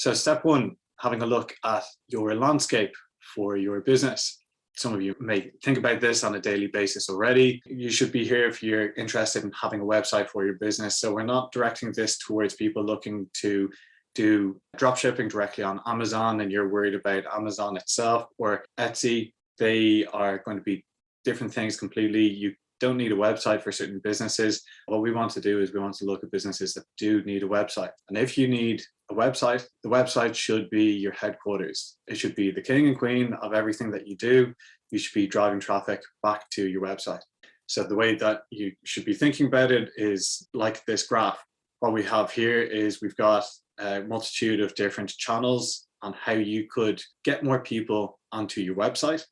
So step one, having a look at your landscape for your business. Some of you may think about this on a daily basis already. You should be here if you're interested in having a website for your business. So we're not directing this towards people looking to do drop shipping directly on Amazon and you're worried about Amazon itself or Etsy. They are going to be different things completely. You don't need a website for certain businesses. What we want to do is we want to look at businesses that do need a website. And if you need a website, the website should be your headquarters. It should be the king and queen of everything that you do. You should be driving traffic back to your website. So the way that you should be thinking about it is like this graph. What we have here is we've got a multitude of different channels on how you could get more people onto your website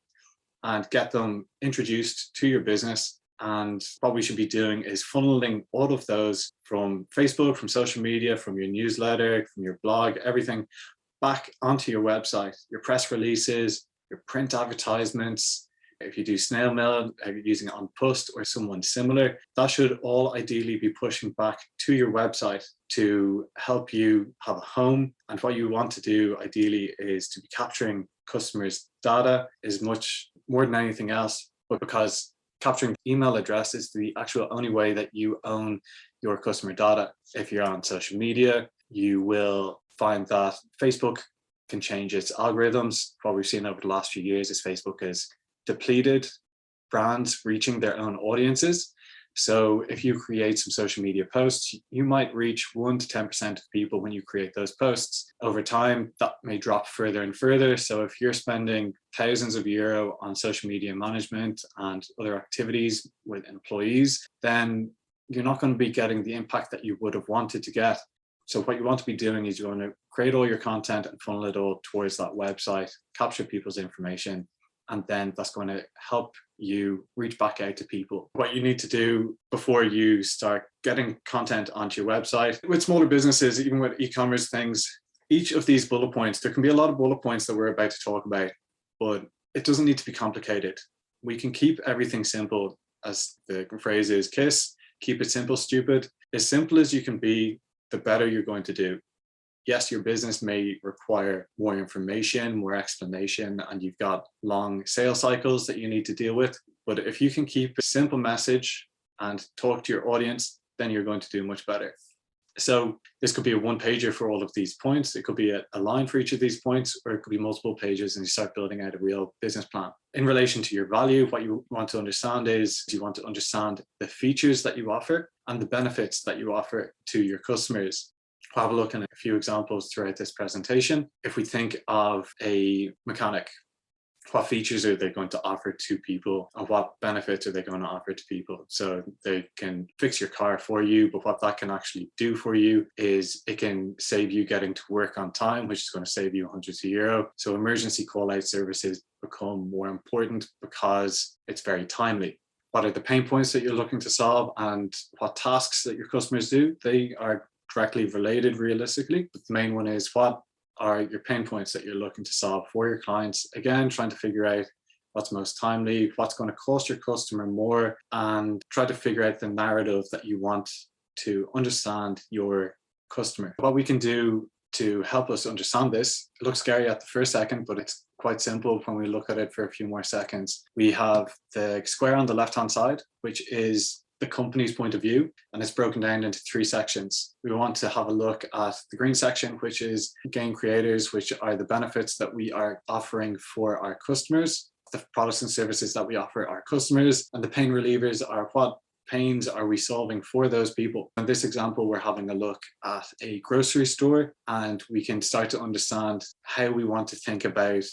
and get them introduced to your business. And what we should be doing is funneling all of those from Facebook, from social media, from your newsletter, from your blog, everything back onto your website, your press releases, your print advertisements. If you do snail mail, if you're using it on Post or someone similar, that should all ideally be pushing back to your website to help you have a home. And what you want to do ideally is to be capturing customers' data as much more than anything else, but because capturing email address is the actual only way that you own your customer data. If you're on social media, you will find that Facebook can change its algorithms. What we've seen over the last few years is Facebook has depleted brands reaching their own audiences. So if you create some social media posts, you might reach 1 to 10% of people when you create those posts. Over time, that may drop further and further. So if you're spending thousands of euro on social media management and other activities with employees, then you're not going to be getting the impact that you would have wanted to get. So what you want to be doing is you want to create all your content and funnel it all towards that website, capture people's information, and then that's going to help you reach back out to people. What you need to do before you start getting content onto your website, with smaller businesses, even with e-commerce things, each of these bullet points, there can be a lot of bullet points that we're about to talk about, but it doesn't need to be complicated. We can keep everything simple, as the phrase is, KISS, keep it simple, stupid. As simple as you can be, the better you're going to do. Yes, your business may require more information, more explanation, and you've got long sales cycles that you need to deal with. But if you can keep a simple message and talk to your audience, then you're going to do much better. So this could be a one-pager for all of these points. It could be a line for each of these points, or it could be multiple pages and you start building out a real business plan. In relation to your value, what you want to understand is you want to understand the features that you offer and the benefits that you offer to your customers. We'll have a look at a few examples throughout this presentation. If we think of a mechanic, what features are they going to offer to people and what benefits are they going to offer to people? So they can fix your car for you, but what that can actually do for you is it can save you getting to work on time, which is going to save you hundreds of euro. So emergency call out services become more important because it's very timely. What are the pain points that you're looking to solve and what tasks that your customers do? They are directly related realistically, but the main one is what are your pain points that you're looking to solve for your clients. Again, trying to figure out what's most timely, what's going to cost your customer more, and try to figure out the narrative that you want to understand your customer. What we can do to help us understand this, it looks scary at the first second, but it's quite simple when we look at it for a few more seconds. We have the square on the left-hand side, which is the company's point of view, and it's broken down into 3 sections. We want to have a look at the green section, which is game creators, which are the benefits that we are offering for our customers, the products and services that we offer our customers, and the pain relievers are what pains are we solving for those people. In this example, we're having a look at a grocery store, and we can start to understand how we want to think about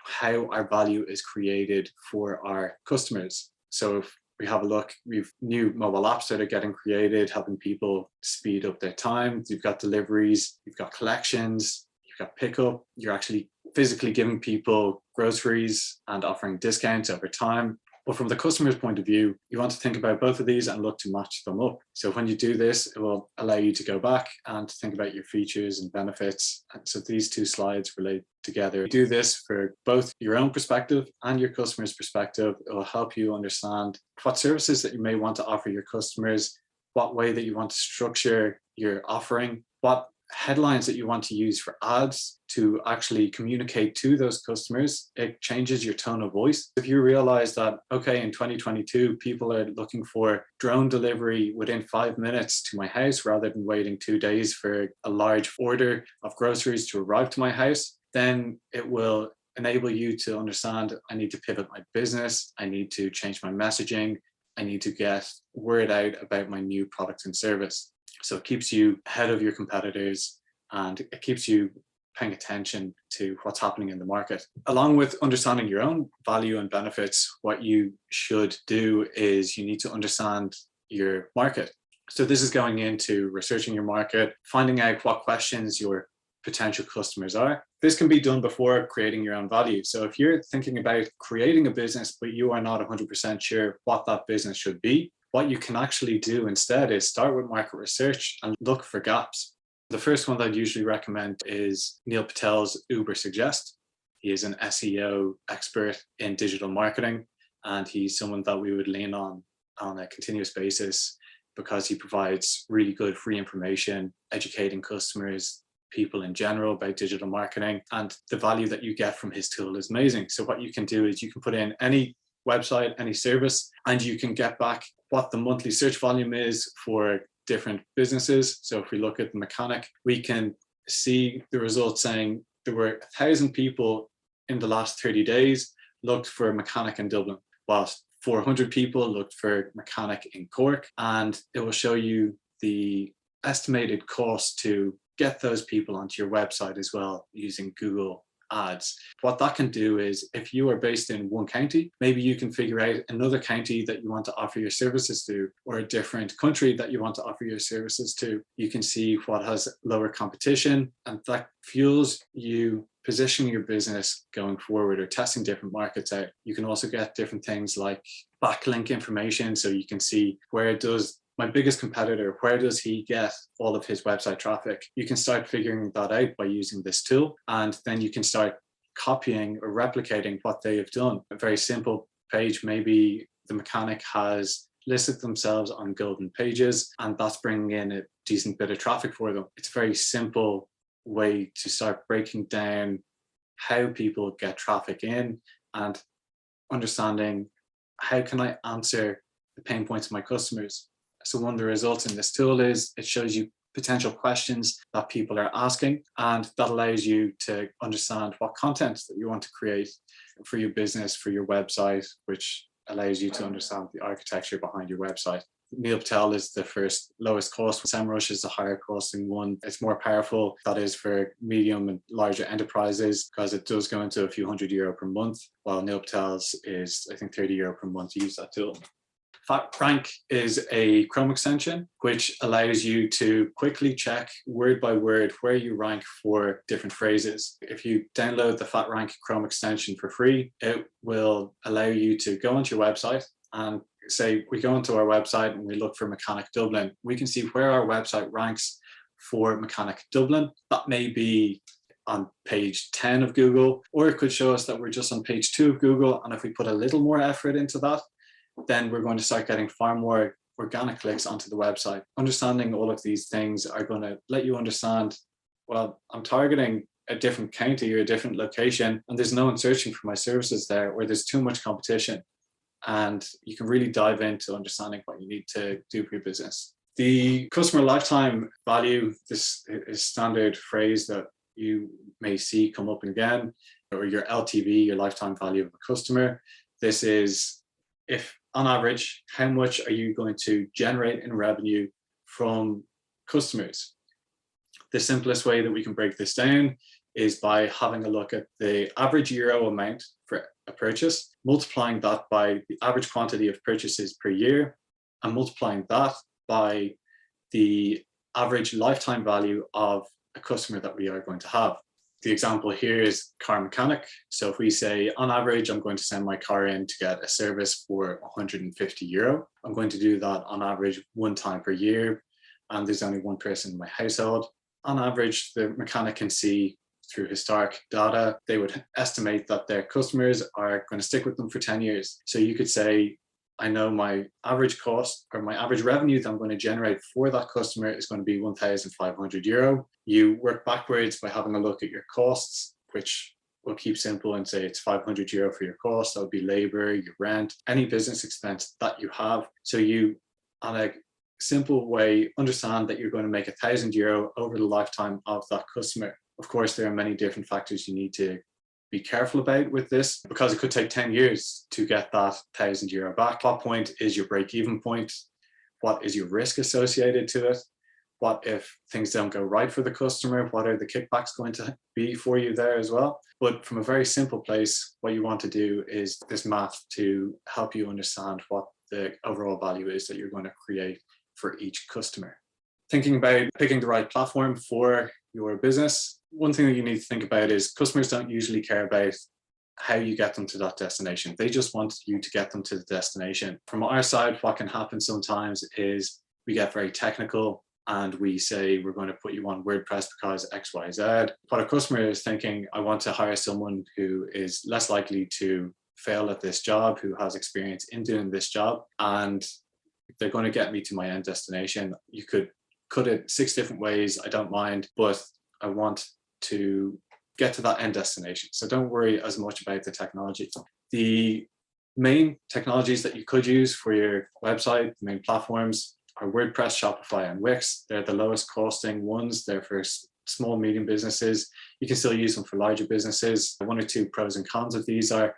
how our value is created for our customers. So if we have a look, we've new mobile apps that are getting created, helping people speed up their time. You've got deliveries, you've got collections, you've got pickup. You're actually physically giving people groceries and offering discounts over time. But from the customer's point of view, you want to think about both of these and look to match them up. So when you do this, it will allow you to go back and think about your features and benefits. And so these 2 slides relate together. You do this for both your own perspective and your customer's perspective. It will help you understand what services that you may want to offer your customers, what way that you want to structure your offering, what headlines that you want to use for ads to actually communicate to those customers, it changes your tone of voice. If you realize that, okay, in 2022, people are looking for drone delivery within 5 minutes to my house rather than waiting 2 days for a large order of groceries to arrive to my house, then it will enable you to understand, I need to pivot my business, I need to change my messaging, I need to get word out about my new product and service. So it keeps you ahead of your competitors and it keeps you paying attention to what's happening in the market. Along with understanding your own value and benefits, what you should do is you need to understand your market. So this is going into researching your market, finding out what questions your potential customers are. This can be done before creating your own value. So if you're thinking about creating a business, but you are not 100% sure what that business should be, what you can actually do instead is start with market research and look for gaps. The first one that I'd usually recommend is Neil Patel's Uber Suggest. He is an SEO expert in digital marketing, and he's someone that we would lean on a continuous basis because he provides really good free information, educating customers, people in general about digital marketing, and the value that you get from his tool is amazing. So what you can do is you can put in any website, any service, and you can get back what the monthly search volume is for different businesses. So if we look at the mechanic, we can see the results saying there were 1,000 people in the last 30 days looked for a mechanic in Dublin, whilst 400 people looked for mechanic in Cork, and it will show you the estimated cost to get those people onto your website as well using Google Ads. What that can do is if you are based in one county, maybe you can figure out another county that you want to offer your services to, or a different country that you want to offer your services to. You can see what has lower competition, and that fuels you positioning your business going forward or testing different markets out. You can also get different things like backlink information, so you can see where does my biggest competitor, where does he get all of his website traffic? You can start figuring that out by using this tool, and then you can start copying or replicating what they have done. A very simple page, maybe the mechanic has listed themselves on golden pages, and that's bringing in a decent bit of traffic for them. It's a very simple way to start breaking down how people get traffic in and understanding how can I answer the pain points of my customers. So one of the results in this tool is it shows you potential questions that people are asking, and that allows you to understand what content that you want to create for your business, for your website, which allows you to understand the architecture behind your website. Neil Patel is the first lowest cost. SEMrush is the higher costing one. It's more powerful. That is for medium and larger enterprises because it does go into a few €100 per month, while Neil Patel's is, I think, €30 per month to use that tool. FatRank is a Chrome extension which allows you to quickly check word by word where you rank for different phrases. If you download the FatRank Chrome extension for free, it will allow you to go onto your website and say we go onto our website and we look for Mechanic Dublin. We can see where our website ranks for Mechanic Dublin. That may be on page 10 of Google, or it could show us that we're just on page 2 of Google, and if we put a little more effort into that, then we're going to start getting far more organic clicks onto the website. Understanding all of these things are going to let you understand, well, I'm targeting a different county or a different location, and there's no one searching for my services there, or there's too much competition. And you can really dive into understanding what you need to do for your business. The customer lifetime value, this is standard phrase that you may see come up again, or your LTV, your lifetime value of a customer. This is, if on average, how much are you going to generate in revenue from customers? The simplest way that we can break this down is by having a look at the average euro amount for a purchase, multiplying that by the average quantity of purchases per year, and multiplying that by the average lifetime value of a customer that we are going to have. The example here is car mechanic. So if we say on average, I'm going to send my car in to get a service for €150. I'm going to do that on average 1 time per year. And there's only one person in my household. On average, the mechanic can see through historic data, they would estimate that their customers are going to stick with them for 10 years. So you could say I know my average cost or my average revenue that I'm going to generate for that customer is going to be €1,500. You work backwards by having a look at your costs, which we'll keep simple and say it's €500 for your cost. That would be labor, your rent, any business expense that you have. So you, on a simple way, understand that you're going to make €1,000 over the lifetime of that customer. Of course, there are many different factors you need to be careful about with this, because it could take 10 years to get that €1,000 back. What point is your break-even point? What is your risk associated to it? What if things don't go right for the customer? What are the kickbacks going to be for you there as well? But from a very simple place, what you want to do is this math to help you understand what the overall value is that you're going to create for each customer. Thinking about picking the right platform for your business, one thing that you need to think about is customers don't usually care about how you get them to that destination. They just want you to get them to the destination. From our side, what can happen sometimes is we get very technical and we say, we're going to put you on WordPress because X, Y, Z. But a customer is thinking, I want to hire someone who is less likely to fail at this job, who has experience in doing this job, and they're going to get me to my end destination. You could cut it 6 different ways, I don't mind, but I want to get to that end destination. So don't worry as much about the technology. The main technologies that you could use for your website, the main platforms, are WordPress, Shopify, and Wix. They're the lowest costing ones. They're for small, medium businesses. You can still use them for larger businesses. 1 or 2 pros and cons of these are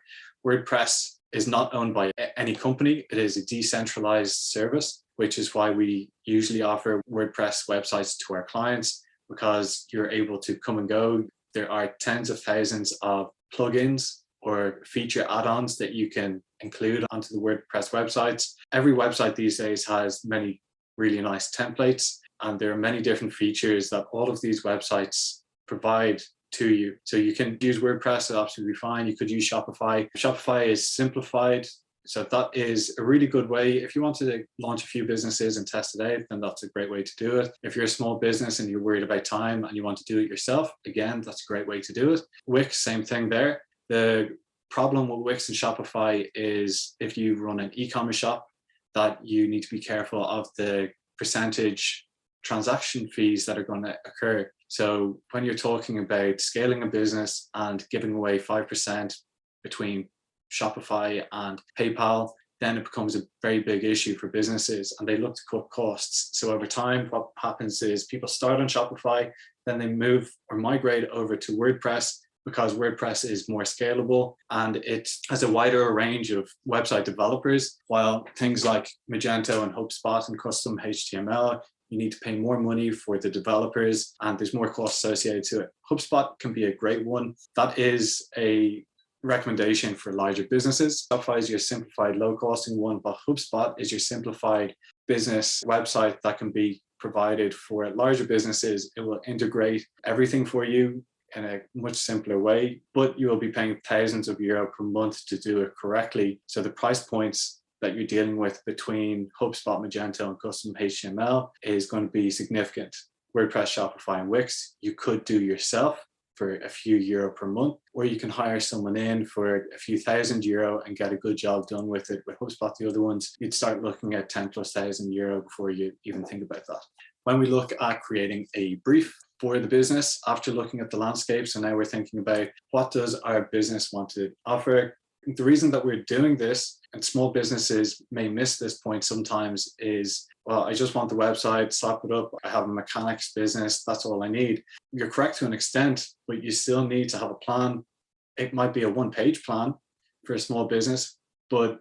WordPress is not owned by any company. It is a decentralized service, which is why we usually offer WordPress websites to our clients, because you're able to come and go. There are tens of thousands of plugins or feature add-ons that you can include onto the WordPress websites. Every website these days has many really nice templates, and there are many different features that all of these websites provide to you. So you can use WordPress, absolutely fine. You could use Shopify. Shopify is simplified. So that is a really good way. If you want to launch a few businesses and test it out, then that's a great way to do it. If you're a small business and you're worried about time and you want to do it yourself, again, that's a great way to do it. Wix, same thing there. The problem with Wix and Shopify is if you run an e-commerce shop, that you need to be careful of the percentage transaction fees that are going to occur. So when you're talking about scaling a business and giving away 5% between Shopify and PayPal, then it becomes a very big issue for businesses, and they look to cut costs. So over time, what happens is people start on Shopify, then they move or migrate over to WordPress, because WordPress is more scalable and it has a wider range of website developers, while things like Magento and HubSpot and custom HTML, you need to pay more money for the developers and there's more costs associated to it. HubSpot can be a great one. That is a recommendation for larger businesses. Shopify is your simplified low-costing one, but HubSpot is your simplified business website that can be provided for larger businesses. It will integrate everything for you in a much simpler way, but you will be paying thousands of euro per month to do it correctly. So the price points that you're dealing with between HubSpot, Magento, and custom HTML is going to be significant. WordPress, Shopify, and Wix, you could do yourself for a few euro per month, or you can hire someone in for a few €1,000 and get a good job done with it. With HubSpot, the other ones, you'd start looking at 10+ thousand euro before you even think about that. When we look at creating a brief for the business, after looking at the landscape, so now we're thinking about what does our business want to offer. The reason that we're doing this, and small businesses may miss this point sometimes, is, well, I just want the website, slap it up, I have a mechanics business, that's all I need. You're correct to an extent, but you still need to have a plan. It might be a 1-page plan for a small business, but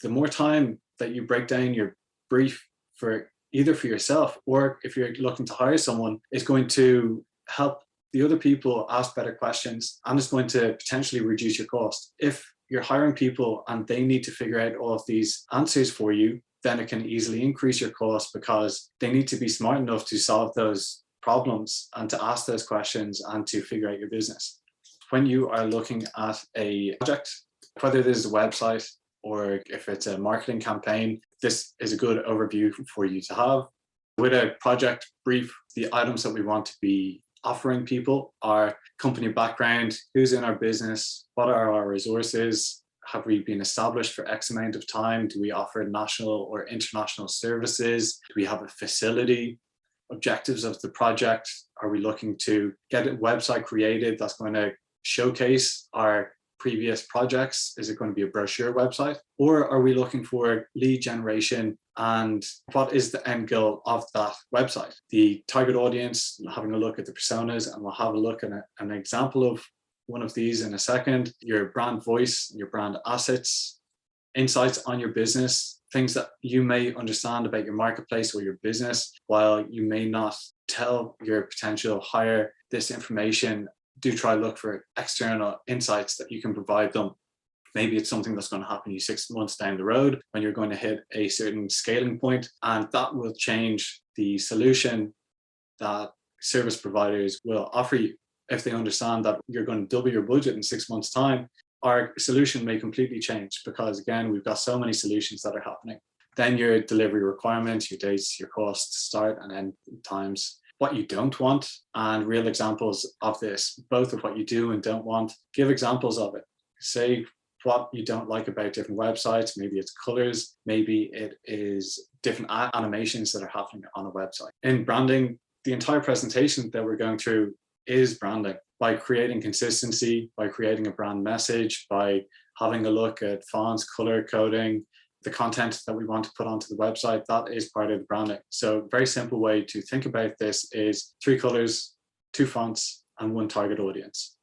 the more time that you break down your brief for either for yourself or if you're looking to hire someone, it's going to help the other people ask better questions, and it's going to potentially reduce your cost. If you're hiring people and they need to figure out all of these answers for you, then it can easily increase your cost because they need to be smart enough to solve those problems and to ask those questions and to figure out your business. When you are looking at a project, whether this is a website or if it's a marketing campaign, this is a good overview for you to have. With a project brief, the items that we want to be offering people are company background, who's in our business, what are our resources, Have we been established for X amount of time? Do we offer national or international services? Do we have a facility? Objectives of the project. Are we looking to get a website created that's going to showcase our previous projects? Is it going to be a brochure website? Or are we looking for lead generation? And what is the end goal of that website? The target audience, having a look at the personas, and we'll have a look at an example of one of these in a second. Your brand voice, your brand assets, insights on your business, things that you may understand about your marketplace or your business, while you may not tell your potential hire this information. Do try to look for external insights that you can provide them. Maybe it's something that's going to happen to you 6 months down the road when you're going to hit a certain scaling point, and that will change the solution that service providers will offer you. If they understand that you're going to double your budget in 6 months' time, our solution may completely change, because again, we've got so many solutions that are happening. Then your delivery requirements, your dates, your costs, start and end times, what you don't want, and real examples of this, both of what you do and don't want. Give examples of it. Say what you don't like about different websites. Maybe it's colors, maybe it is different animations that are happening on a website. In branding, the entire presentation that we're going through is branding. By creating consistency, by creating a brand message, by having a look at fonts, color coding, the content that we want to put onto the website, that is part of the branding. So a very simple way to think about this is 3 colors, 2 fonts, and 1 target audience.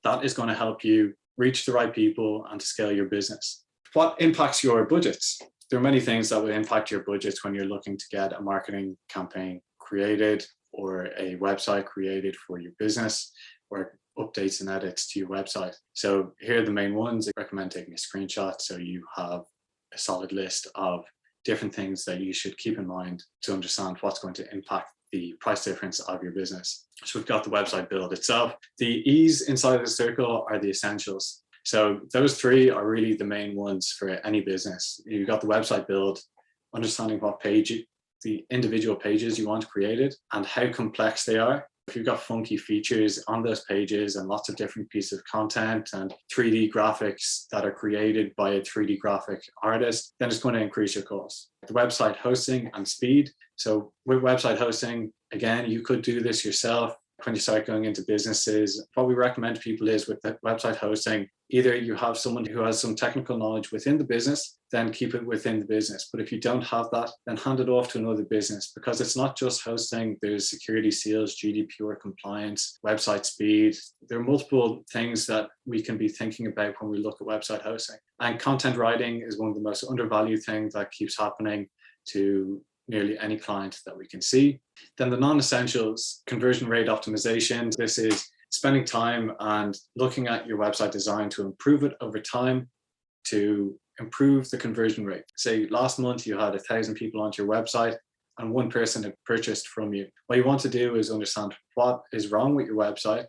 That is going to help you reach the right people and to scale your business. What impacts your budgets? There are many things that will impact your budgets when you're looking to get a marketing campaign created or a website created for your business, or updates and edits to your website. So here are the main ones. I recommend taking a screenshot so you have a solid list of different things that you should keep in mind to understand what's going to impact the price difference of your business. So we've got the website build itself. The E's inside of the circle are the essentials. So those 3 are really the main ones for any business. You've got the website build, understanding what page, the individual pages you want created and how complex they are. If you've got funky features on those pages and lots of different pieces of content and 3D graphics that are created by a 3D graphic artist, then it's going to increase your cost. The website hosting and speed. So with website hosting, again, you could do this yourself. When you start going into businesses, what we recommend to people is with the website hosting, either you have someone who has some technical knowledge within the business, then keep it within the business. But if you don't have that, then hand it off to another business, because it's not just hosting. There's security seals, GDPR compliance, website speed. There are multiple things that we can be thinking about when we look at website hosting. And content writing is one of the most undervalued things that keeps happening to nearly any client that we can see. Then the non-essentials, conversion rate optimization. This is spending time and looking at your website design to improve it over time, to improve the conversion rate. Say last month you had 1,000 people onto your website and 1 person had purchased from you. What you want to do is understand what is wrong with your website,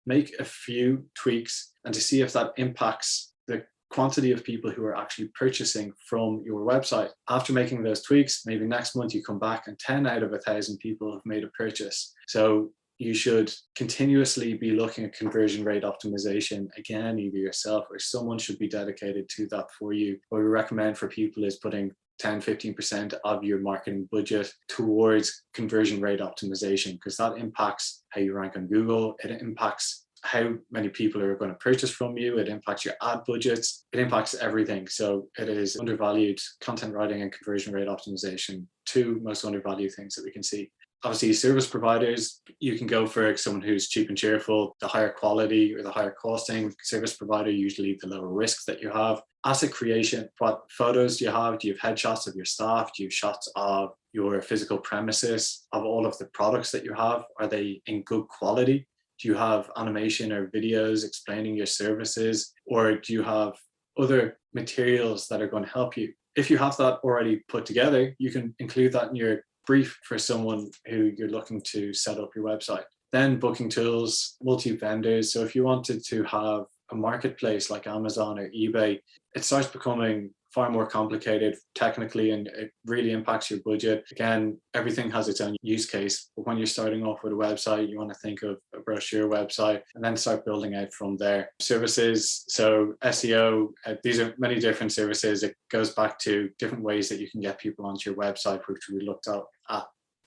make a few tweaks, and to see if that impacts the quantity of people who are actually purchasing from your website. After making those tweaks, maybe next month you come back and 10 out of 1,000 people have made a purchase. So you should continuously be looking at conversion rate optimization. Again, either yourself or someone should be dedicated to that for you. What we recommend for people is putting 10-15% of your marketing budget towards conversion rate optimization, because that impacts how you rank on Google. It impacts how many people are going to purchase from you. It impacts your ad budgets. It impacts everything. So it is undervalued. Content writing and conversion rate optimization, 2 most undervalued things that we can see. Obviously, service providers, you can go for someone who's cheap and cheerful. The higher quality or the higher costing service provider, usually the lower risk that you have. Asset creation, what photos do you have? Do you have headshots of your staff? Do you have shots of your physical premises, of all of the products that you have? Are they in good quality? Do you have animation or videos explaining your services? Or do you have other materials that are going to help you? If you have that already put together, you can include that in your brief for someone who you're looking to set up your website. Then booking tools, multi-vendors. So if you wanted to have a marketplace like Amazon or eBay, it starts becoming far more complicated technically, and it really impacts your budget. Again, everything has its own use case, but when you're starting off with a website, you want to think of a brochure website and then start building out from there. Services, so SEO, these are many different services. It goes back to different ways that you can get people onto your website, which we looked at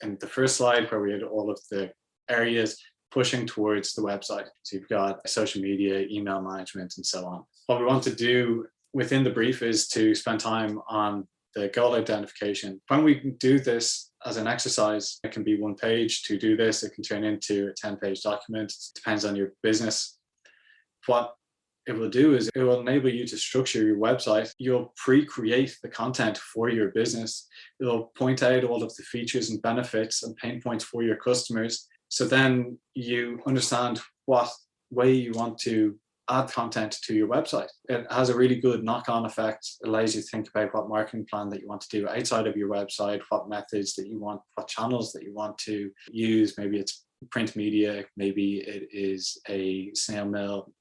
in the first slide, where we had all of the areas pushing towards the website. So you've got social media, email management, and so on. What we want to do within the brief is to spend time on the goal identification. When we do this as an exercise, it can be one page. To do this, it can turn into a 10-page document. It depends on your business. What it will do is it will enable you to structure your website. You'll pre-create the content for your business. It'll point out all of the features and benefits and pain points for your customers. So then you understand what way you want to add content to your website. It has a really good knock-on effect. It allows you to think about what marketing plan that you want to do outside of your website, what methods that you want, what channels that you want to use. Maybe it's print media, maybe it is a snail mail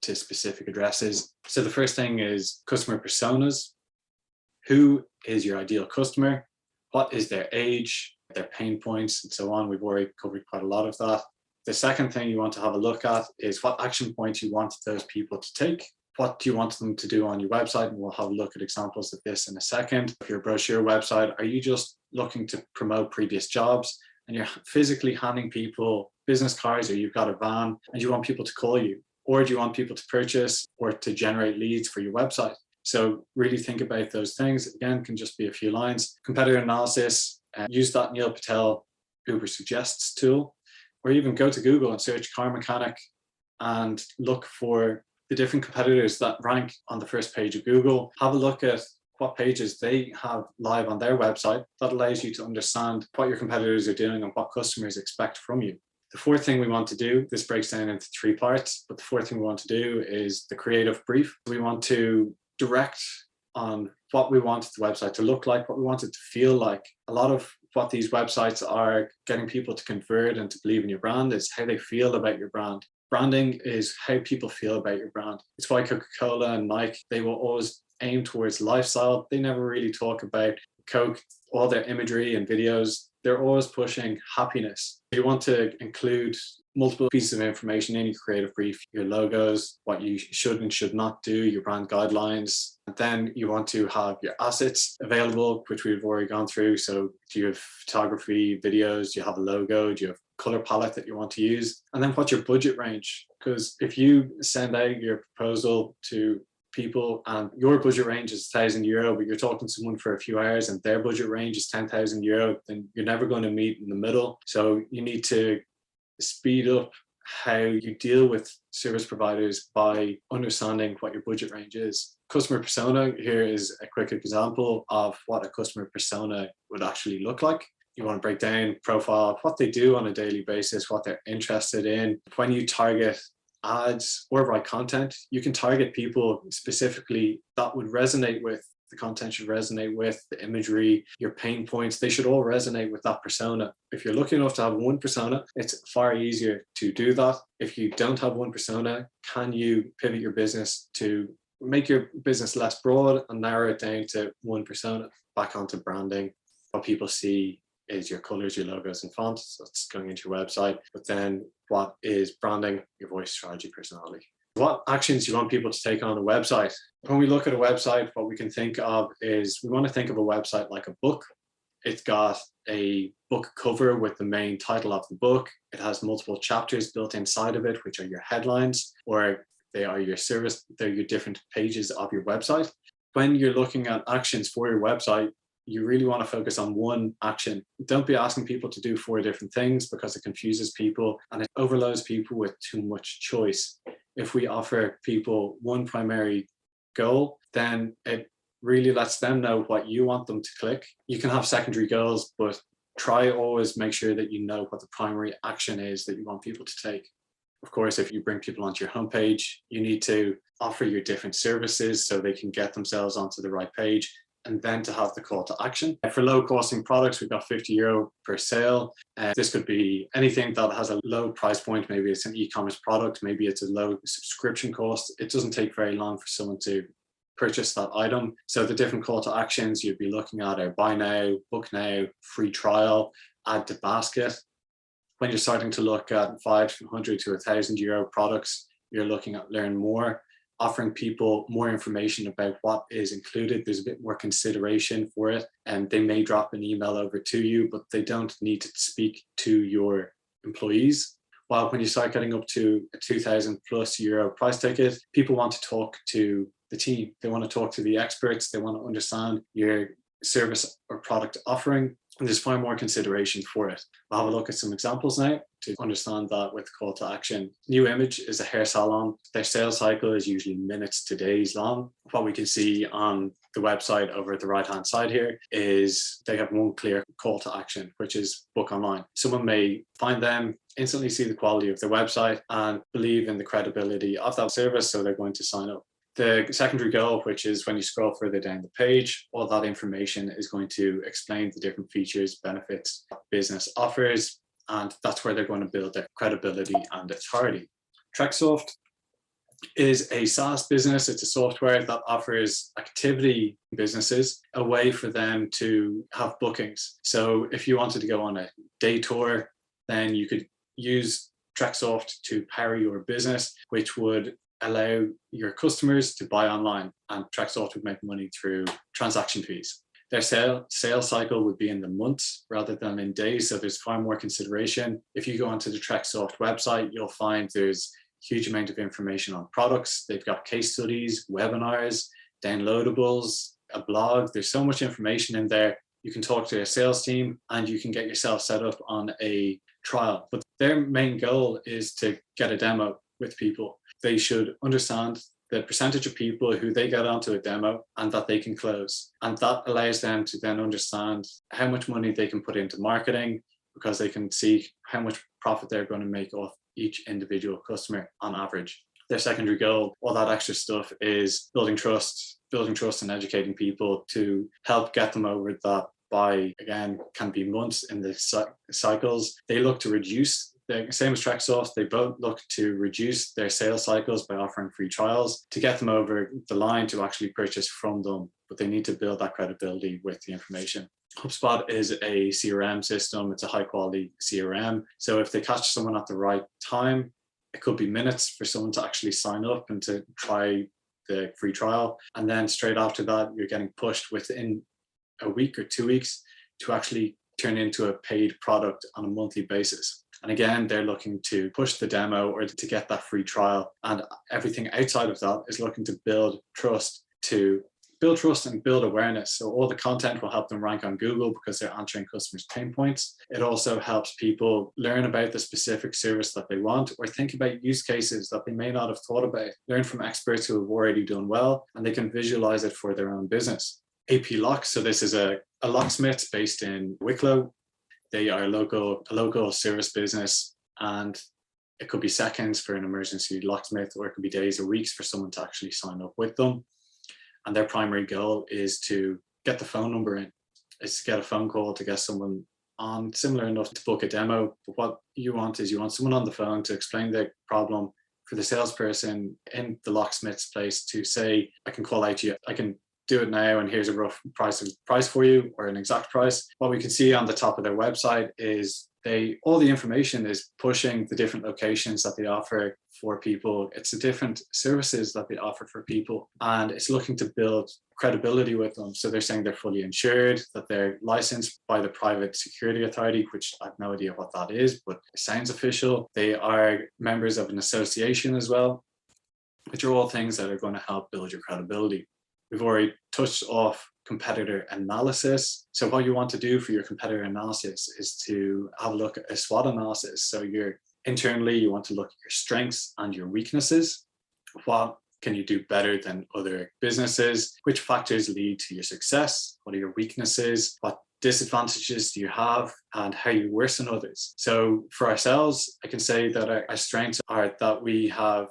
to specific addresses. So the first thing is customer personas. Who is your ideal customer? What is their age, their pain points, and so on? We've already covered quite a lot of that. The second thing you want to have a look at is what action points you want those people to take. What do you want them to do on your website? And we'll have a look at examples of this in a second. If you're a brochure website, are you just looking to promote previous jobs and you're physically handing people business cards, or you've got a van and you want people to call you? Or do you want people to purchase or to generate leads for your website? So really think about those things. Again, can just be a few lines. Competitor analysis, use that Neil Patel Uber Suggests tool, or even go to Google and search car mechanic and look for the different competitors that rank on the first page of Google. Have a look at what pages they have live on their website. That allows you to understand what your competitors are doing and what customers expect from you. The fourth thing we want to do, this breaks down into 3 parts, but the fourth thing we want to do is the creative brief. We want to direct on what we want the website to look like, what we want it to feel like. A lot of what these websites are getting people to convert and to believe in your brand is how they feel about your brand. Branding is how people feel about your brand. It's why Coca-Cola and Nike, they will always aim towards lifestyle. They never really talk about Coke. All their imagery and videos, they're always pushing happiness. You want to include multiple pieces of information in your creative brief, your logos, what you should and should not do, your brand guidelines. And then you want to have your assets available, which we've already gone through. So do you have photography, videos, do you have a logo, do you have color palette that you want to use? And then what's your budget range? Because if you send out your proposal to people and your budget range is €1,000, but you're talking to someone for a few hours and their budget range is €10,000, then you're never going to meet in the middle. So you need to speed up how you deal with service providers by understanding what your budget range is. Customer persona here is a quick example of what a customer persona would actually look like. You want to break down profile, what they do on a daily basis, what they're interested in. When you target ads or write content, you can target people specifically that would resonate with the content, should resonate with the imagery, your pain points. They should all resonate with that persona. If you're lucky enough to have one persona, it's far easier to do that. If you don't have one persona, can you pivot your business to make your business less broad and narrow it down to one persona? Back onto branding. What people see is your colors, your logos, and fonts. That's going into your website. But then what is branding? Your voice, strategy, personality. What actions you want people to take on a website? When we look at a website, what we can think of is we want to think of a website like a book. It's got a book cover with the main title of the book. It has multiple chapters built inside of it, which are your headlines, or they are your service. They're your different pages of your website. When you're looking at actions for your website, you really want to focus on one action. Don't be asking people to do 4 different things, because it confuses people and it overloads people with too much choice. If we offer people one primary goal, then it really lets them know what you want them to click. You can have secondary goals, but try always make sure that you know what the primary action is that you want people to take. Of course, if you bring people onto your homepage, you need to offer your different services so they can get themselves onto the right page, and then to have the call to action. For low costing products, we've got €50 per sale. This could be anything that has a low price point. Maybe it's an e-commerce product, maybe it's a low subscription cost. It doesn't take very long for someone to purchase that item. So the different call to actions you'd be looking at are buy now, book now, free trial, add to basket. When you're starting to look at 500 to €1,000 products, you're looking at learn more, offering people more information about what is included. There's a bit more consideration for it, and they may drop an email over to you, but they don't need to speak to your employees. While when you start getting up to a €2,000+ price ticket, people want to talk to the team. They want to talk to the experts. They want to understand your service or product offering, and there's far more consideration for it. We'll have a look at some examples now to understand that with call to action. New Image is a hair salon. Their sales cycle is usually minutes to days long. What we can see on the website over at the right hand side here is they have one clear call to action, which is book online. Someone may find them, instantly see the quality of their website and believe in the credibility of that service, so they're going to sign up. The secondary goal, which is when you scroll further down the page, all that information is going to explain the different features, benefits business offers, and that's where they're going to build their credibility and authority. TrekSoft is a SaaS business. It's a software that offers activity businesses a way for them to have bookings. So if you wanted to go on a day tour, then you could use TrekSoft to power your business, which would allow your customers to buy online, and TrekSoft would make money through transaction fees. Their sales cycle would be in the months rather than in days, so there's far more consideration. If you go onto the TrekSoft website, you'll find there's a huge amount of information on products. They've got case studies, webinars, downloadables, a blog. There's so much information in there. You can talk to a sales team and you can get yourself set up on a trial. But their main goal is to get a demo with people. They should understand the percentage of people who they get onto a demo and that they can close. And that allows them to then understand how much money they can put into marketing, because they can see how much profit they're going to make off each individual customer on average. Their secondary goal, all that extra stuff, is building trust and educating people to help get them over that by, again, can be months in the cycles. They look to reduce, the same as TrekSoft, they both look to reduce their sales cycles by offering free trials to get them over the line to actually purchase from them, but they need to build that credibility with the information. HubSpot is a CRM system. It's a high quality CRM. So if they catch someone at the right time, it could be minutes for someone to actually sign up and to try the free trial. And then straight after that, you're getting pushed within a week or 2 weeks to actually turn into a paid product on a monthly basis. And again, they're looking to push the demo or to get that free trial. And everything outside of that is looking to build trust and build awareness. So all the content will help them rank on Google because they're answering customers' pain points. It also helps people learn about the specific service that they want, or think about use cases that they may not have thought about, learn from experts who have already done well, and they can visualize it for their own business. AP Locks, so this is a locksmith based in Wicklow. They are a local service business, and it could be seconds for an emergency locksmith, or it could be days or weeks for someone to actually sign up with them. And their primary goal is to get the phone number in, is to get a phone call to get someone on, similar enough to book a demo. But what you want is you want someone on the phone to explain the problem, for the salesperson in the locksmith's place to say, I can call out to you, I can do it now, and here's a rough price for you, or an exact price. What we can see on the top of their website is all the information is pushing the different locations that they offer for people. It's the different services that they offer for people, and it's looking to build credibility with them. So they're saying they're fully insured, that they're licensed by the Private Security Authority, which I have no idea what that is, but it sounds official. They are members of an association as well, which are all things that are going to help build your credibility. We've already touched off competitor analysis. So what you want to do for your competitor analysis is to have a look at a SWOT analysis. So internally, you want to look at your strengths and your weaknesses. What can you do better than other businesses? Which factors lead to your success? What are your weaknesses? What disadvantages do you have, and how you worsen others? So for ourselves, I can say that our strengths are that we have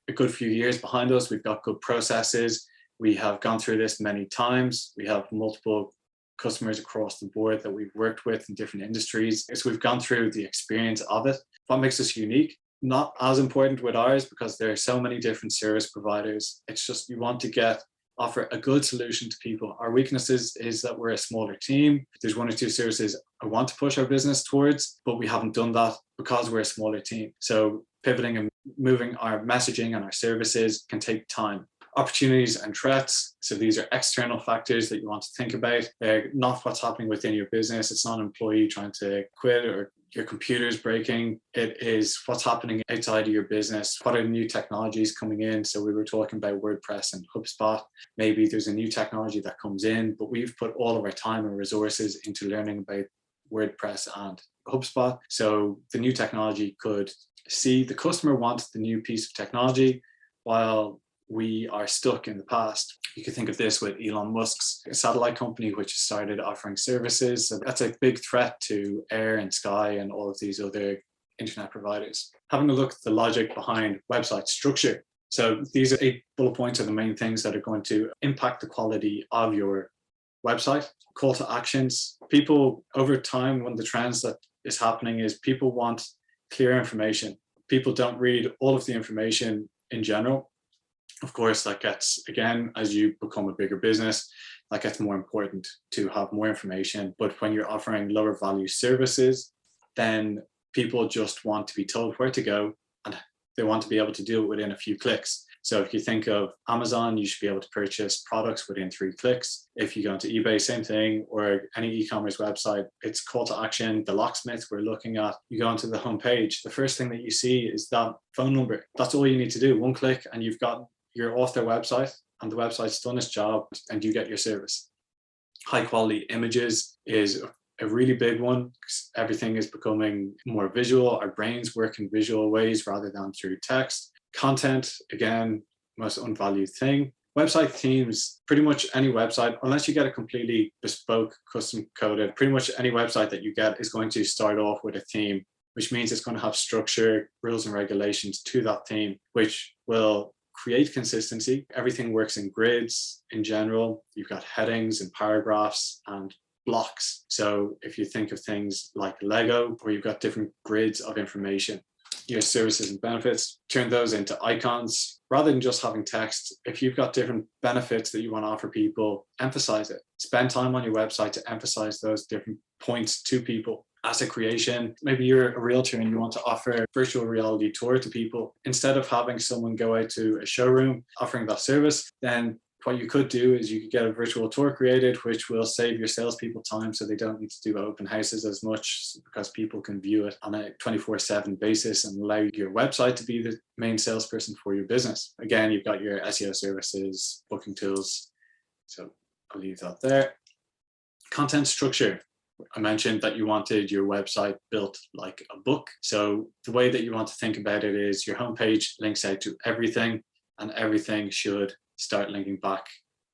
a good few years behind us. We've got good processes. We have gone through this many times. We have multiple customers across the board that we've worked with in different industries. So we've gone through the experience of it. What makes us unique? Not as important with ours because there are so many different service providers. It's just you want to offer a good solution to people. Our weaknesses is that we're a smaller team. There's one or two services I want to push our business towards, but we haven't done that because we're a smaller team. So pivoting and moving our messaging and our services can take time. Opportunities and threats. So these are external factors that you want to think about. They're not what's happening within your business. It's not an employee trying to quit or your computer's breaking. It is what's happening outside of your business. What are new technologies coming in? So we were talking about WordPress and HubSpot. Maybe there's a new technology that comes in, but we've put all of our time and resources into learning about WordPress and HubSpot. So the new technology could see the customer wants the new piece of technology while we are stuck in the past. You could think of this with Elon Musk's satellite company, which started offering services. So that's a big threat to Air and Sky and all of these other internet providers. Having a look at the logic behind website structure. So these are 8 bullet points are the main things that are going to impact the quality of your website. Call to actions. People over time, one of the trends that is happening is people want clear information. People don't read all of the information in general. Of course, that gets, again, as you become a bigger business, that gets more important to have more information. But when you're offering lower value services, then people just want to be told where to go and they want to be able to do it within a few clicks. So if you think of Amazon, you should be able to purchase products within 3 clicks. If you go into eBay, same thing, or any e-commerce website, it's call to action. The locksmith we're looking at, you go onto the homepage. The first thing that you see is that phone number. That's all you need to do. 1 click and you're off their website and the website's done its job and you get your service. High quality images is a really big one because everything is becoming more visual. Our brains work in visual ways rather than through text. Content, again, most unvalued thing. Website themes, pretty much any website, unless you get a completely bespoke, custom coded, pretty much any website that you get is going to start off with a theme, which means it's going to have structure, rules and regulations to that theme, which will create consistency. Everything works in grids in general. You've got headings and paragraphs and blocks. So if you think of things like Lego, where you've got different grids of information, your services and benefits, turn those into icons rather than just having text. If you've got different benefits that you want to offer people, emphasize it. Spend time on your website to emphasize those different points to people. Asset creation, maybe you're a realtor and you want to offer a virtual reality tour to people. Instead of having someone go out to a showroom offering that service, then what you could do is you could get a virtual tour created, which will save your salespeople time so they don't need to do open houses as much because people can view it on a 24/7 basis and allow your website to be the main salesperson for your business. Again, you've got your SEO services, booking tools. So I'll leave that there. Content structure. I mentioned that you wanted your website built like a book. So the way that you want to think about it is your homepage links out to everything and everything should start linking back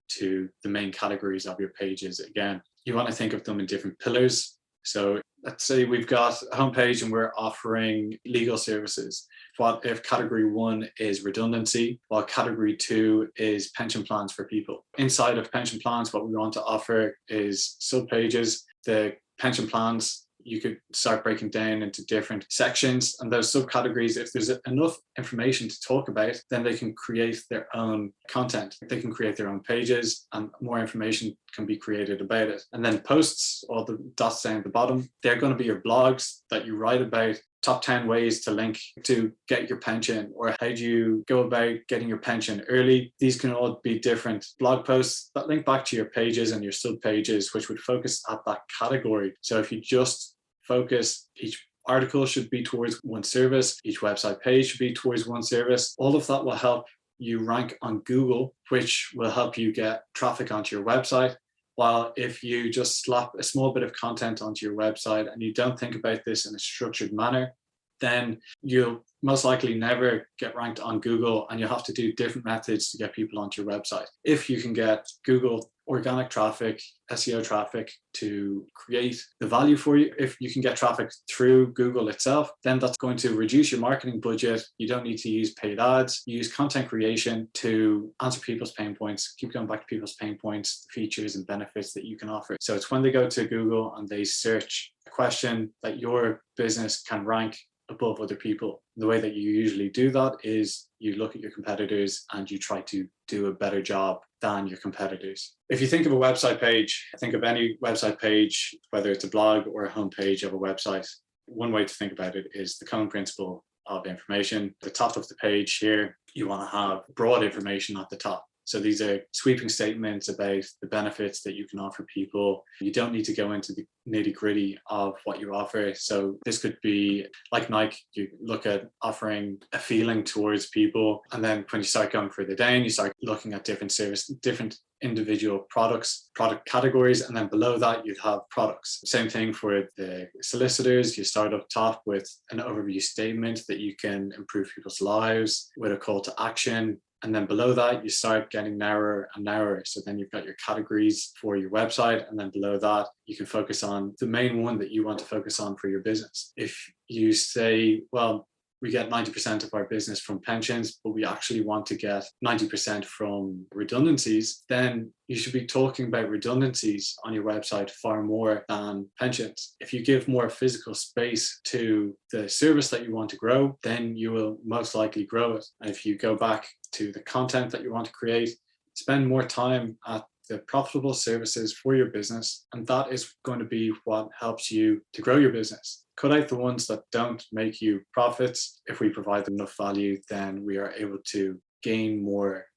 to the main categories of your pages. Again, you want to think of them in different pillars. So let's say we've got a homepage and we're offering legal services. What if category 1 is redundancy, while category 2 is pension plans for people? Inside of pension plans, what we want to offer is subpages. The pension plans, you could start breaking down into different sections, and those subcategories, if there's enough information to talk about, then they can create their own content. They can create their own pages and more information can be created about it. And then posts, or the dots down at the bottom, they're going to be your blogs that you write about. Top 10 ways to link to get your pension, or how do you go about getting your pension early. These can all be different blog posts that link back to your pages and your sub pages, which would focus at that category. So if you just focus, each article should be towards one service, each website page should be towards one service. All of that will help you rank on Google, which will help you get traffic onto your website. While if you just slap a small bit of content onto your website and you don't think about this in a structured manner, then you'll most likely never get ranked on Google and you'll have to do different methods to get people onto your website. If you can get Google organic traffic, SEO traffic to create the value for you. If you can get traffic through Google itself, then that's going to reduce your marketing budget. You don't need to use paid ads. You use content creation to answer people's pain points, keep going back to people's pain points, features and benefits that you can offer. So it's when they go to Google and they search a question that your business can rank above other people. The way that you usually do that is you look at your competitors and you try to do a better job than your competitors. If you think of a website page, think of any website page, whether it's a blog or a homepage of a website. One way to think about it is the common principle of information. At the top of the page here, you want to have broad information at the top. So these are sweeping statements about the benefits that you can offer people. You don't need to go into the nitty-gritty of what you offer. So this could be like Nike, you look at offering a feeling towards people. And then when you start going further down, you start looking at different individual products, product categories, and then below that you'd have products. Same thing for the solicitors. You start up top with an overview statement that you can improve people's lives with a call to action. And then below that, you start getting narrower and narrower. So then you've got your categories for your website. And then below that, you can focus on the main one that you want to focus on for your business. If you say, well, we get 90% of our business from pensions, but we actually want to get 90% from redundancies, then you should be talking about redundancies on your website far more than pensions. If you give more physical space to the service that you want to grow, then you will most likely grow it. And if you go back to the content that you want to create, spend more time at the profitable services for your business. And that is going to be what helps you to grow your business. Cut out the ones that don't make you profits. If we provide enough value, then we are able to gain more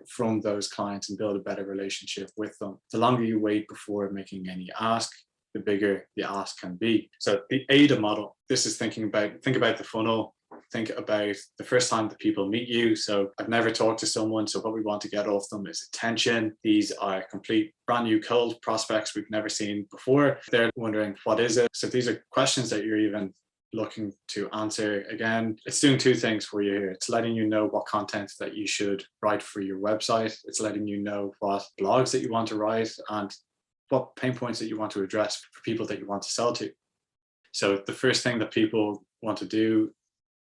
from those clients and build a better relationship with them. The longer you wait before making any ask, the bigger the ask can be. So the AIDA model, this is think about the funnel. Think about the first time that people meet you. So I've never talked to someone. So what we want to get off them is attention. These are complete brand new cold prospects we've never seen before. They're wondering, what is it? So these are questions that you're even looking to answer. Again, it's doing two things for you here. It's letting you know what content that you should write for your website. It's letting you know what blogs that you want to write and what pain points that you want to address for people that you want to sell to. So the first thing that people want to do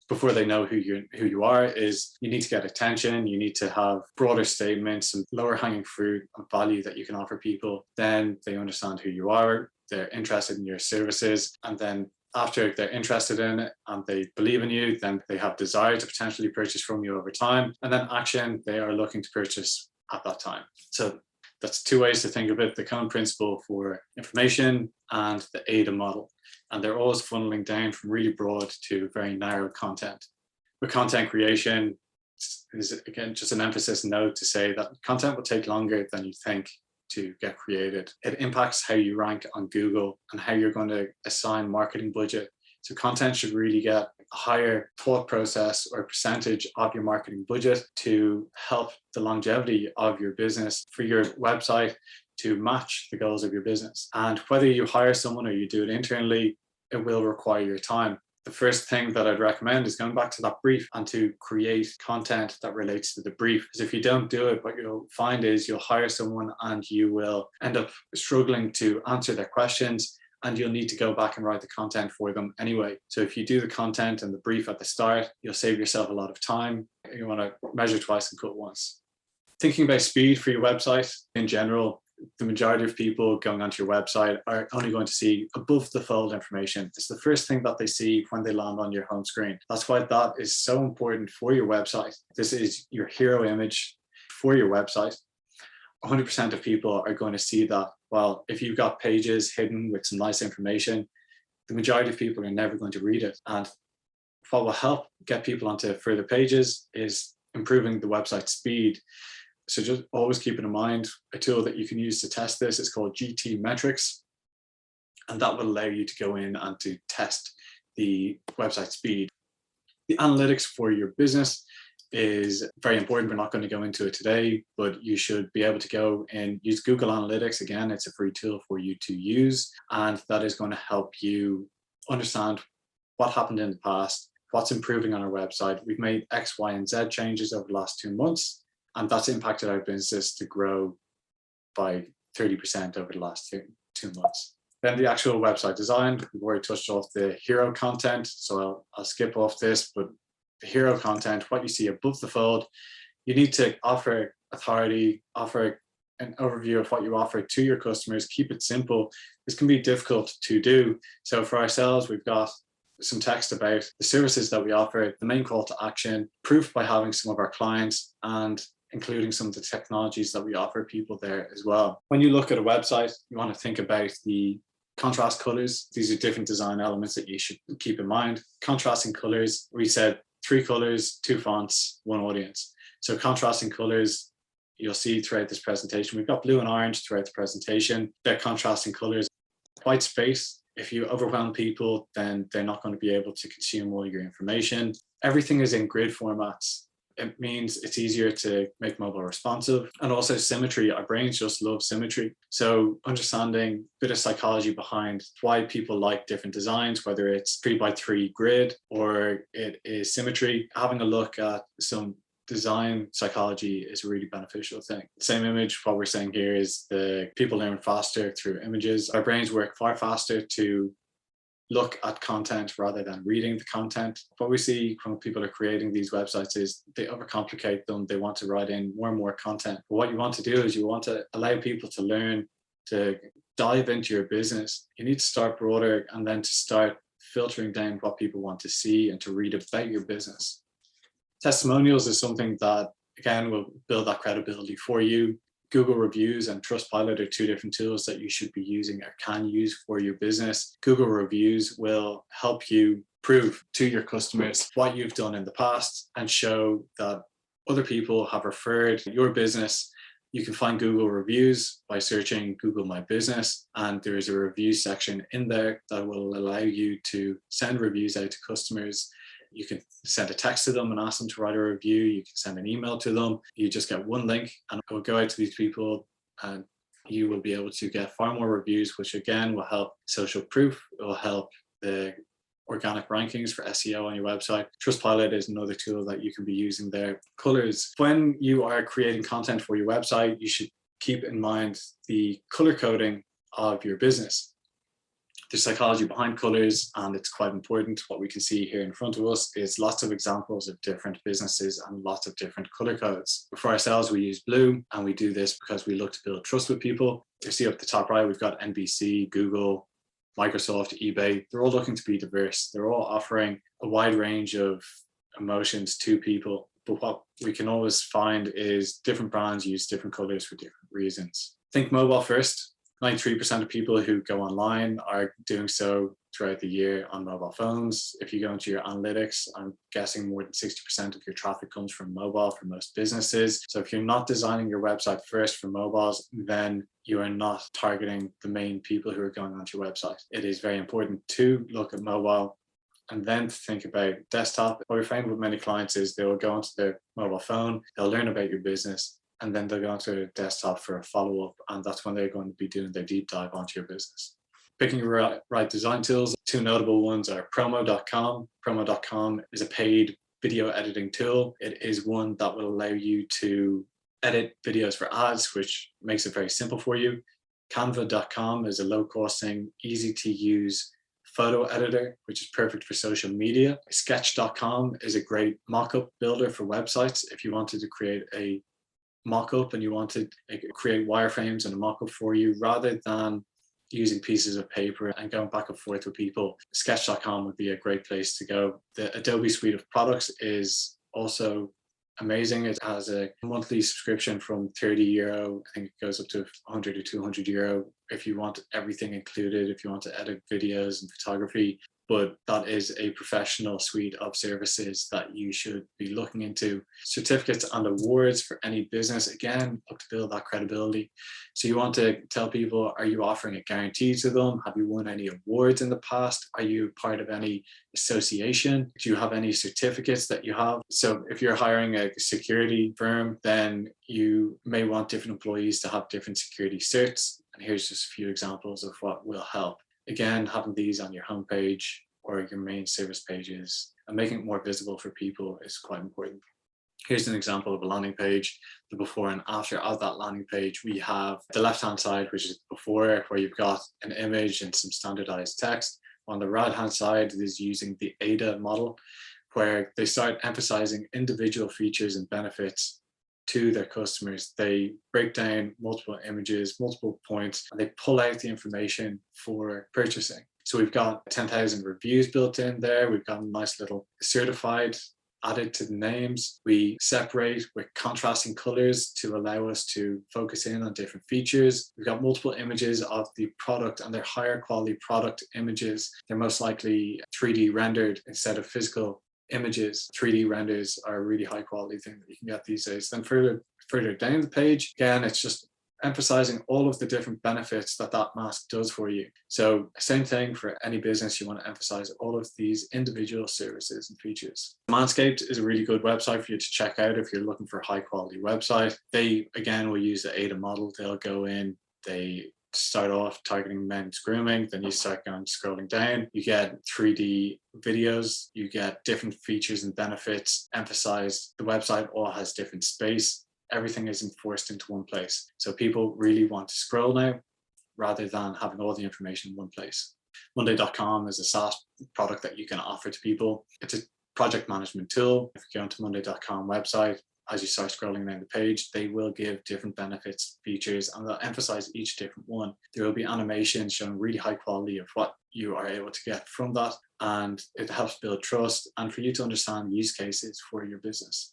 before they know who you are is you need to get attention. You need to have broader statements and lower hanging fruit of value that you can offer people. Then they understand who you are. They're interested in your services. And then after they're interested in it and they believe in you, then they have desire to potentially purchase from you over time. And then action, they are looking to purchase at that time. So that's two ways to think of it: the common principle for information and the AIDA model. And they're always funneling down from really broad to very narrow content. With content creation, is again just an emphasis note to say that content will take longer than you think to get created. It impacts how you rank on Google and how you're going to assign marketing budget. So content should really get a higher thought process or percentage of your marketing budget to help the longevity of your business for your website to match the goals of your business. And whether you hire someone or you do it internally, it will require your time. The first thing that I'd recommend is going back to that brief and to create content that relates to the brief. Because if you don't do it, what you'll find is you'll hire someone and you will end up struggling to answer their questions, and you'll need to go back and write the content for them anyway. So if you do the content and the brief at the start, you'll save yourself a lot of time. You want to measure twice and cut once. Thinking about speed for your website in general, the majority of people going onto your website are only going to see above the fold information. It's the first thing that they see when they land on your home screen. That's why that is so important for your website. This is your hero image for your website. 100% of people are going to see that. Well, if you've got pages hidden with some nice information, the majority of people are never going to read it. And what will help get people onto further pages is improving the website speed. So just always keep in mind a tool that you can use to test this. It's called GT Metrics, and that will allow you to go in and to test the website speed. The analytics for your business is very important. We're not going to go into it today, but you should be able to go and use Google Analytics. Again, it's a free tool for you to use, and that is going to help you understand what happened in the past, what's improving on our website. We've made X, Y, and Z changes over the last 2 months, and that's impacted our business to grow by 30% over the last 2 months. Then the actual website design, we've already touched off the hero content, so I'll skip off this, but the hero content, what you see above the fold, you need to offer authority, offer an overview of what you offer to your customers, keep it simple. This can be difficult to do. So for ourselves, we've got some text about the services that we offer, the main call to action, proof by having some of our clients, and including some of the technologies that we offer people there as well. When you look at a website, you want to think about the contrast colors. These are different design elements that you should keep in mind. Contrasting colors, we said 3 colors, 2 fonts, 1 audience. So contrasting colors, you'll see throughout this presentation, we've got blue and orange throughout the presentation. They're contrasting colors. White space, if you overwhelm people, then they're not going to be able to consume all your information. Everything is in grid formats. It means it's easier to make mobile responsive. And also symmetry, our brains just love symmetry. So understanding a bit of psychology behind why people like different designs, whether it's 3x3 grid or it is symmetry, having a look at some design psychology is a really beneficial thing. Same image, what we're saying here is the people learn faster through images. Our brains work far faster to look at content rather than reading the content. What we see when people are creating these websites is they overcomplicate them. They want to write in more and more content. But what you want to do is you want to allow people to learn, to dive into your business. You need to start broader and then to start filtering down what people want to see and to read about your business. Testimonials is something that, again, will build that credibility for you. Google reviews and Trustpilot are 2 different tools that you should be using or can use for your business. Google reviews will help you prove to your customers what you've done in the past and show that other people have referred your business. You can find Google reviews by searching Google My Business, and there is a review section in there that will allow you to send reviews out to customers. You can send a text to them and ask them to write a review. You can send an email to them. You just get one link and it will go out to these people and you will be able to get far more reviews, which again will help social proof. It will help the organic rankings for SEO on your website. Trustpilot is another tool that you can be using there. Colors. When you are creating content for your website, you should keep in mind the color coding of your business. There's psychology behind colors, and it's quite important. What we can see here in front of us is lots of examples of different businesses and lots of different color codes. For ourselves, we use blue, and we do this because we look to build trust with people. You see up the top right, we've got NBC, Google, Microsoft, eBay. They're all looking to be diverse. They're all offering a wide range of emotions to people. But what we can always find is different brands use different colors for different reasons. Think mobile first. 93% of people who go online are doing so throughout the year on mobile phones. If you go into your analytics, I'm guessing more than 60% of your traffic comes from mobile for most businesses. So if you're not designing your website first for mobiles, then you are not targeting the main people who are going onto your website. It is very important to look at mobile and then to think about desktop. What we find with many clients is they will go onto their mobile phone, they'll learn about your business, and then they'll go onto a desktop for a follow-up, and that's when they're going to be doing their deep dive onto your business. Picking your right design tools, 2 notable ones are promo.com. Promo.com is a paid video editing tool. It is one that will allow you to edit videos for ads, which makes it very simple for you. Canva.com is a low-costing, easy-to-use photo editor, which is perfect for social media. Sketch.com is a great mock-up builder for websites. If you wanted to create a mock-up and you wanted to create wireframes and a mock-up for you rather than using pieces of paper and going back and forth with people, sketch.com would be a great place to go. The Adobe suite of products is also amazing. It has a monthly subscription from €30. I think it goes up to 100 or 200 euro if you want everything included, if you want to edit videos and photography. But that is a professional suite of services that you should be looking into. Certificates and awards for any business, again, look to build that credibility. So you want to tell people, are you offering a guarantee to them? Have you won any awards in the past? Are you part of any association? Do you have any certificates that you have? So if you're hiring a security firm, then you may want different employees to have different security certs. And here's just a few examples of what will help. Again, having these on your homepage or your main service pages and making it more visible for people is quite important. Here's an example of a landing page, the before and after of that landing page. We have the left-hand side, which is before, where you've got an image and some standardized text. On the right-hand side is using the ADA model, where they start emphasizing individual features and benefits to their customers. They break down multiple images, multiple points, and they pull out the information for purchasing. So we've got 10,000 reviews built in there. We've got a nice little certified added to the names. We separate with contrasting colors to allow us to focus in on different features. We've got multiple images of the product, and they're higher quality product images. They're most likely 3D rendered instead of physical images. 3D renders are a really high quality thing that you can get these days. Then further down the page, again, it's just emphasizing all of the different benefits that that mask does for you. So same thing for any business, you want to emphasize all of these individual services and features. Manscaped is a really good website for you to check out if you're looking for a high quality website. They, again, will use the ADA model. They'll go in, they start off targeting men's grooming, then you start going scrolling down, you get 3D videos, you get different features and benefits emphasized. The website all has different space. Everything is enforced into one place. So people really want to scroll now rather than having all the information in one place. Monday.com is a SaaS product that you can offer to people. It's a project management tool. If you go onto Monday.com website, as you start scrolling down the page, they will give different benefits, features, and they'll emphasize each different one. There will be animations showing really high quality of what you are able to get from that. And it helps build trust and for you to understand use cases for your business.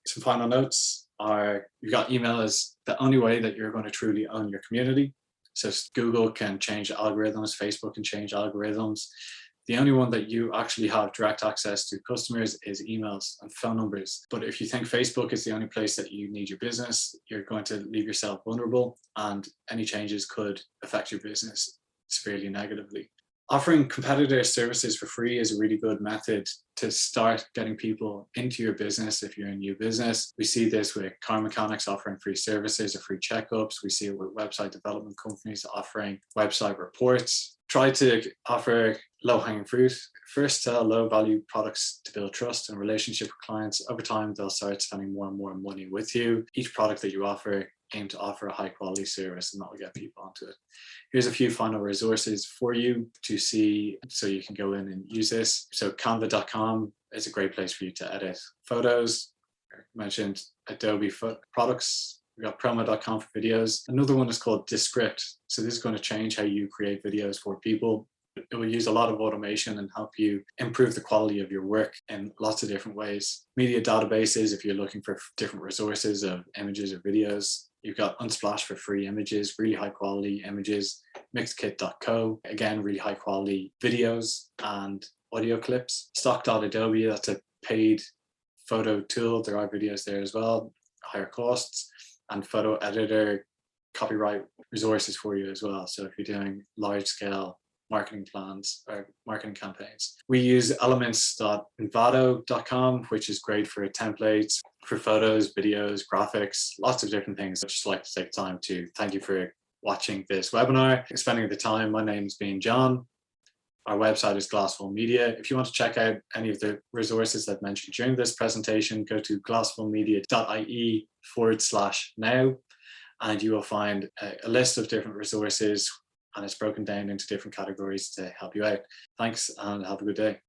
Some final notes are, you've got email as the only way that you're going to truly own your community. So Google can change algorithms, Facebook can change algorithms. The only one that you actually have direct access to customers is emails and phone numbers. But if you think Facebook is the only place that you need your business, you're going to leave yourself vulnerable, and any changes could affect your business severely negatively. Offering competitor services for free is a really good method to start getting people into your business if you're a new business. We see this with car mechanics offering free services or free checkups. We see it with website development companies offering website reports. Try to offer low-hanging fruit. First, sell low-value products to build trust and relationship with clients. Over time, they'll start spending more and more money with you. Each product that you offer, aim to offer a high-quality service, and that will get people onto it. Here's a few final resources for you to see so you can go in and use this. So canva.com is a great place for you to edit photos. I mentioned Adobe products. We've got promo.com for videos. Another one is called Descript. So this is going to change how you create videos for people. It will use a lot of automation and help you improve the quality of your work in lots of different ways. Media databases, if you're looking for different resources of images or videos. You've got Unsplash for free images, really high quality images. Mixedkit.co, again, really high quality videos and audio clips. Stock.adobe, that's a paid photo tool. There are videos there as well, higher costs. And photo editor, copyright resources for you as well. So if you're doing large scale marketing plans or marketing campaigns. We use elements.envato.com, which is great for templates, for photos, videos, graphics, lots of different things. I'd just like to take time to thank you for watching this webinar, spending the time. My name's been John. Our website is Glassful Media. If you want to check out any of the resources I've mentioned during this presentation, go to glassfulmedia.ie/now, and you will find a list of different resources, and it's broken down into different categories to help you out. Thanks and have a good day.